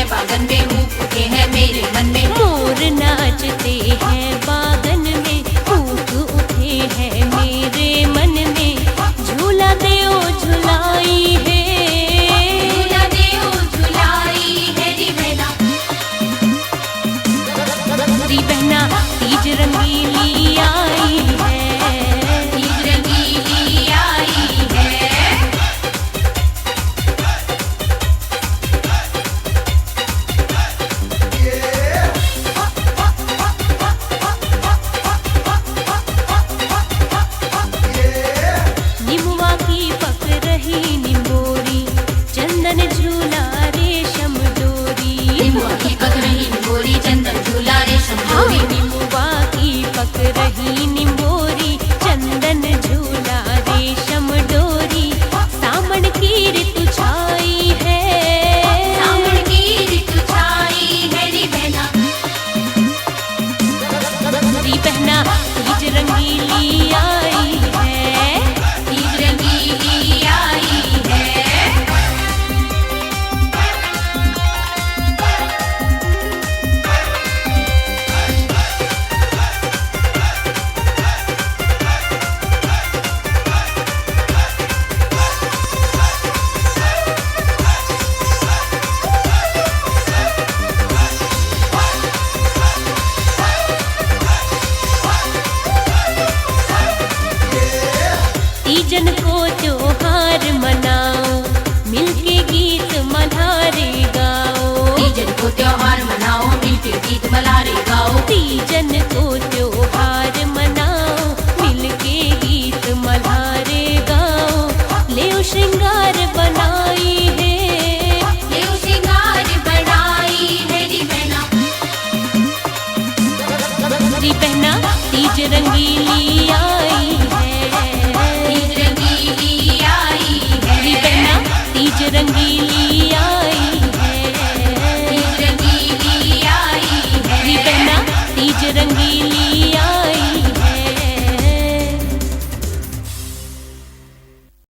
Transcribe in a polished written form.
बागन में, ऊख उठे हैं मेरे मन में। मोर नाचते हैं बागन में, ऊख उठे हैं मेरे मन में। झूला दे ओ झुलाई है, झूला दे ओ झुलाई है री बहना। री बहना तीज रंगीली आई है, तीज रंगीली आई है। निमुआ की पक रही निमोरी, चंदन झूला रेशम डोरी। निमुआ की पक रही निमोरी, चंदन झूला रेशम डोरी। निमुआ की पक रही निमोरी, चंदन झूला रेशम डोरी। सावन की ऋतु छाई है, सावन की ऋतु छाई है री बहना। री बहना तीज रंगीली आई है, तीज रंगीली आई है। तीजन को त्योहार मनाओ, मिलके गीत मल्हारे गाओ। तीजन को त्योहार मनाओ, मिलके गीत मल्हारे गाओ। तीजन को त्योहार मनाओ, मिलके गीत मल्हारे गाओ। ले श्रृंगार बनाई है, ले श्रृंगार बनाई है री बहना। री बहना तीज रंगीली आई